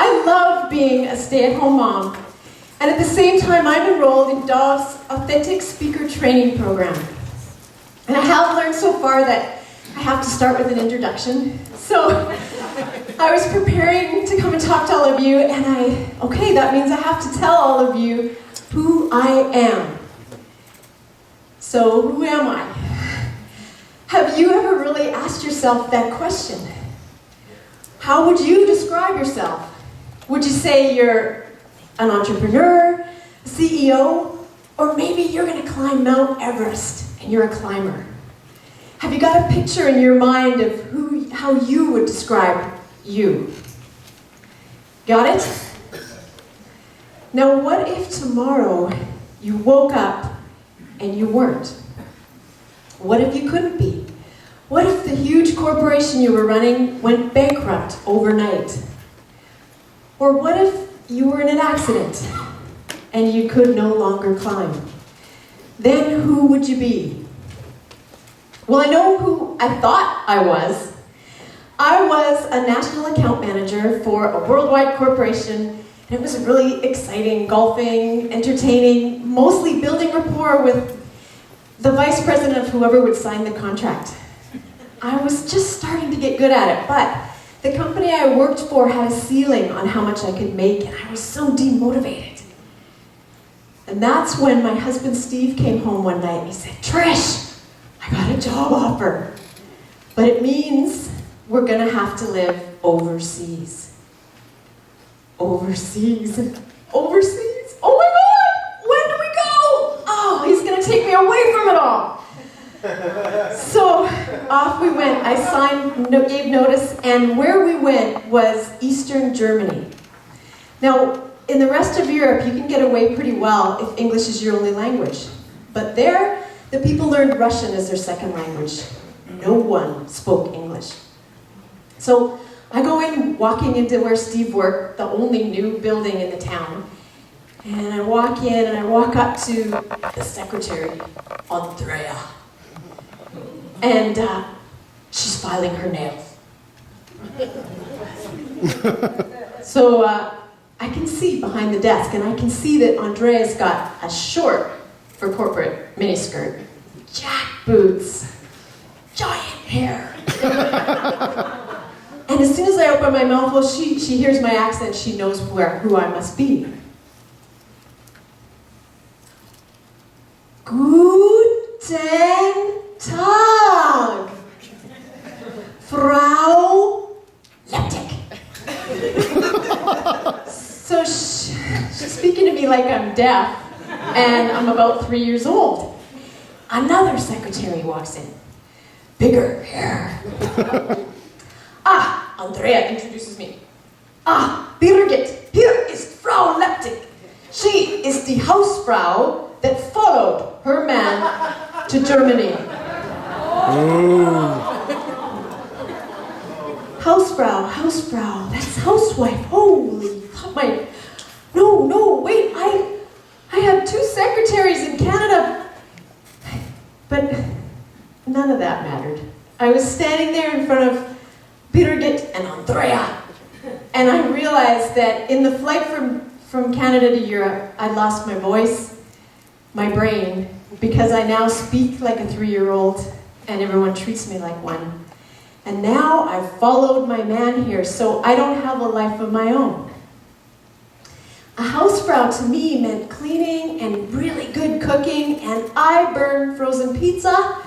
I love being a stay-at-home mom. And at the same time, I'm enrolled in Dove's Authentic Speaker Training Program. And I have learned so far that I have to start with an introduction. So I was preparing to come and talk to all of you, and that means I have to tell all of you who I am. So who am I? Have you ever really asked yourself that question? How would you describe yourself? Would you say you're an entrepreneur, a CEO, or maybe you're going to climb Mount Everest and you're a climber? Have you got a picture in your mind of how you would describe you? Got it? Now, what if tomorrow you woke up and you weren't? What if you couldn't be? What if the huge corporation you were running went bankrupt overnight? Or what if you were in an accident and you could no longer climb? Then who would you be? Well, I know who I thought I was. I was a national account manager for a worldwide corporation, and it was really exciting, golfing, entertaining, mostly building rapport with the vice president of whoever would sign the contract. I was just starting to get good at it, but the company I worked for had a ceiling on how much I could make, and I was so demotivated. And that's when my husband Steve came home one night and he said, "Trish, I got a job offer, but it means we're gonna have to live overseas." Overseas? Overseas? Oh my God! When do we go? Oh, he's gonna take me away from it all. So off we went. I gave notice, and where we went was Eastern Germany. Now, in the rest of Europe, you can get away pretty well if English is your only language. But there, the people learned Russian as their second language. No one spoke English. So I go in, walking into where Steve worked, the only new building in the town. And I walk in, and I walk up to the secretary, Andrea. And she's filing her nails. So I can see behind the desk, and I can see that Andrea's got a short for corporate miniskirt, jack boots, giant hair. And as soon as I open my mouth, well, she hears my accent, she knows who I must be. Guten Tag, Frau Leptick. So she's speaking to me like I'm deaf, and I'm about 3 years old. Another secretary walks in. Bigger hair. Andrea introduces me. Birgit, here is Frau Leptick. She is the Hausfrau that followed her man to Germany. Hausfrau, that's housewife. Holy, no, wait, I have 2 secretaries in Canada. But none of that mattered. I was standing there in front of Birgit and Andrea, and I realized that in the flight from Canada to Europe, I'd lost my voice, my brain, because I now speak like a 3-year-old, and everyone treats me like one. And now I've followed my man here, so I don't have a life of my own. A Hausfrau to me meant cleaning and really good cooking, and I burn frozen pizza.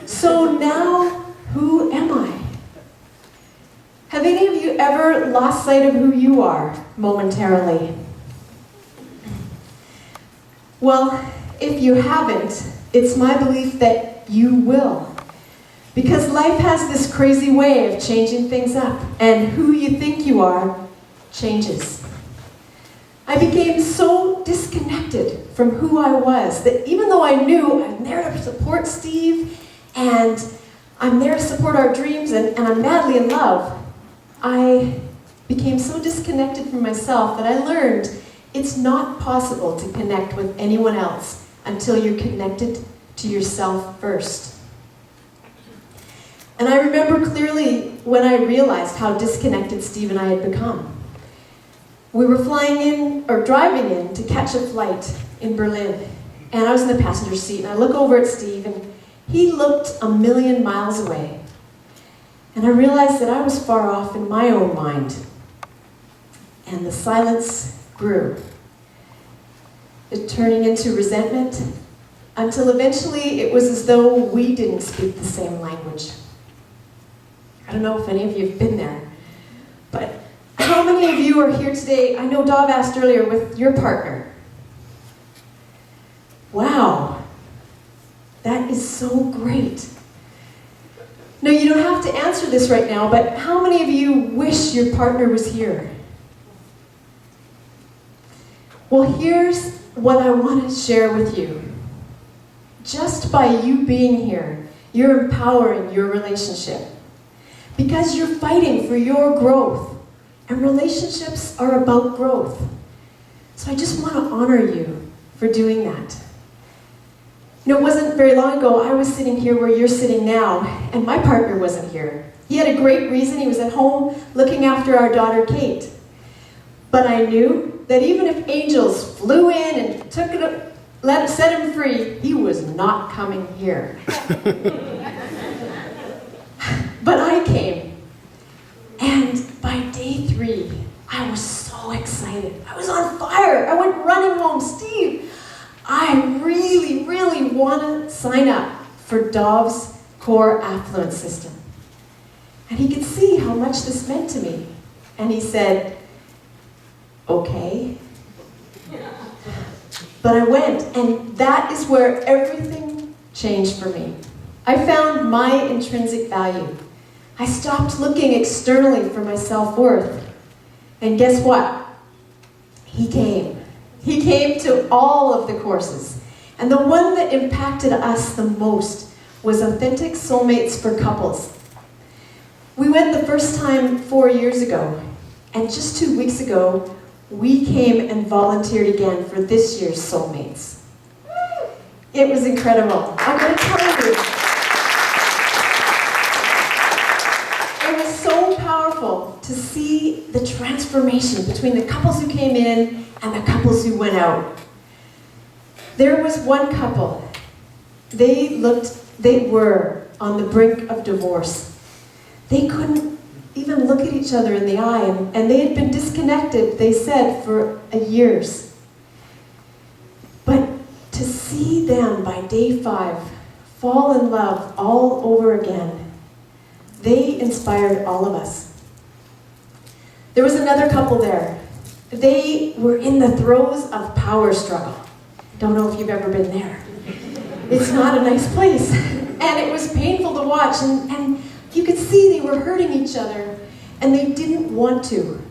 So now, who am I? Have any of you ever lost sight of who you are momentarily? Well, if you haven't, it's my belief that you will. Because life has this crazy way of changing things up, and who you think you are changes. I became so disconnected from who I was that even though I knew I'm there to support Steve, and I'm there to support our dreams, and I'm madly in love, I became so disconnected from myself that I learned it's not possible to connect with anyone else until you're connected to yourself first. And I remember clearly when I realized how disconnected Steve and I had become. We were driving in to catch a flight in Berlin. And I was in the passenger seat, and I look over at Steve, and he looked a million miles away. And I realized that I was far off in my own mind. And the silence grew, it turning into resentment, until eventually it was as though we didn't speak the same language. I don't know if any of you have been there, but how many of you are here today? I know Dov asked earlier, with your partner. Wow, that is so great. No, you don't have to answer this right now, but how many of you wish your partner was here? Well, here's what I want to share with you. Just by you being here, you're empowering your relationship. Because you're fighting for your growth. And relationships are about growth. So I just want to honor you for doing that. You know, it wasn't very long ago, I was sitting here where you're sitting now, and my partner wasn't here. He had a great reason. He was at home looking after our daughter, Kate. But I knew that even if angels flew in and set him free, he was not coming here. But I came. And by day 3, I was so excited. I was on fire. I went running home. Steve, I really, really want to sign up for Dov's core affluence system. And he could see how much this meant to me. And he said, okay. But I went, and that is where everything changed for me. I found my intrinsic value. I stopped looking externally for my self-worth. And guess what? He came. He came to all of the courses. And the one that impacted us the most was Authentic Soulmates for Couples. We went the first time 4 years ago. And just 2 weeks ago, we came and volunteered again for this year's Soulmates. It was incredible. I'm going to tell you. It was so powerful to see the transformation between the couples who came in and the couples who went out. There was one couple. They were on the brink of divorce. They couldn't even look at each other in the eye, and they had been disconnected, they said, for years. But to see them by day 5 fall in love all over again, they inspired all of us. There was another couple there. They were in the throes of power struggle. Don't know if you've ever been there. It's not a nice place. And it was painful to watch, and you could see they were hurting each other, and they didn't want to.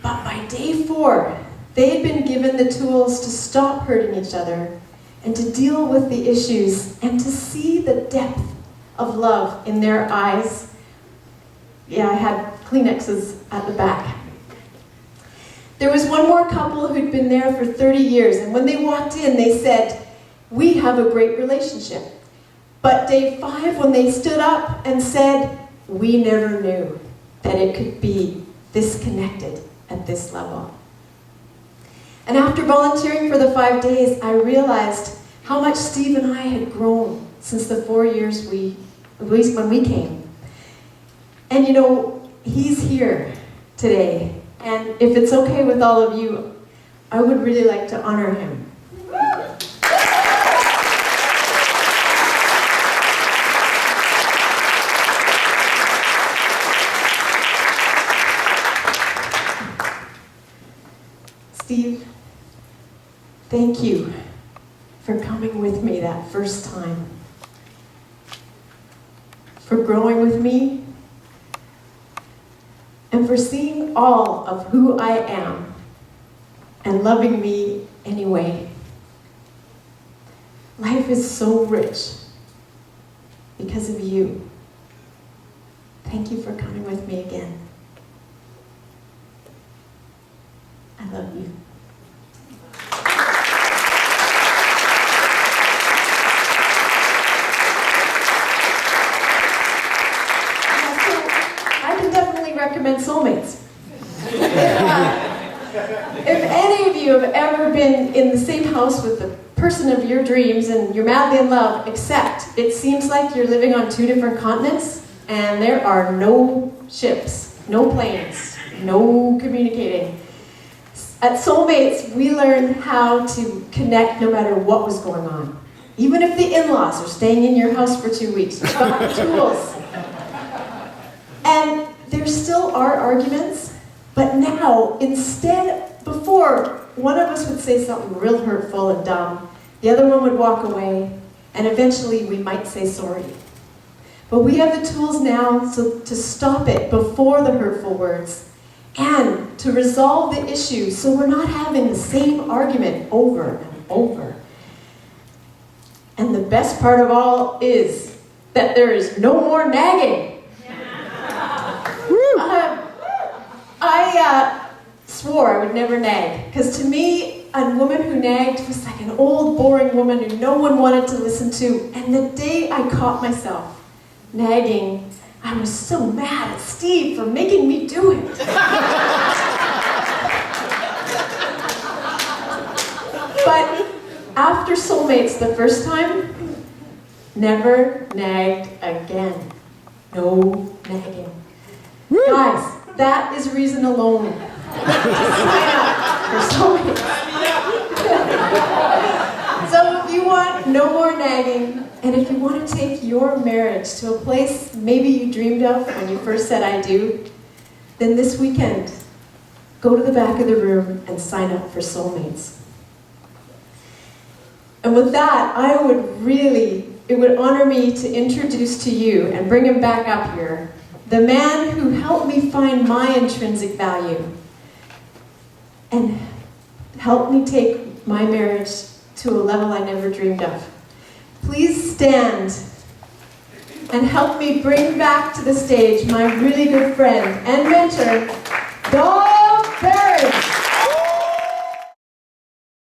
But by day 4, they had been given the tools to stop hurting each other and to deal with the issues and to see the depth of love in their eyes. Yeah, I had Kleenexes at the back. There was one more couple who'd been there for 30 years, and when they walked in, they said, "We have a great relationship." But day 5, when they stood up and said, "We never knew that it could be this connected at this level." And after volunteering for the 5 days, I realized how much Steve and I had grown since the 4 years when we came. And you know, he's here today. And if it's okay with all of you, I would really like to honor him. Steve, thank you for coming with me that first time, for growing with me, and for seeing all of who I am and loving me anyway. Life is so rich because of you. Thank you for coming with me again. I love you. I can definitely recommend Soulmates. If any of you have ever been in the same house with the person of your dreams and you're madly in love, except it seems like you're living on 2 different continents and there are no ships, no planes, no communicating. At Soulmates, we learned how to connect no matter what was going on. Even if the in-laws are staying in your house for 2 weeks, you've got the tools. And there still are arguments, but now, instead, before, one of us would say something real hurtful and dumb, the other one would walk away, and eventually we might say sorry. But we have the tools now to stop it before the hurtful words, and to resolve the issue so we're not having the same argument over and over. And the best part of all is that there is no more nagging. I swore I would never nag, because to me, a woman who nagged was like an old, boring woman who no one wanted to listen to. And the day I caught myself nagging, I was so mad at Steve for making me do it. But after Soulmates the first time, never nagged again. No nagging. Guys, that is reason alone to sign up for Soulmates. So if you want no more nagging, and if you want to take your marriage to a place maybe you dreamed of when you first said I do, then this weekend, go to the back of the room and sign up for Soulmates. And with that, it would honor me to introduce to you and bring him back up here, the man who helped me find my intrinsic value and helped me take my marriage to a level I never dreamed of. Please stand and help me bring back to the stage my really good friend and mentor, Dawn.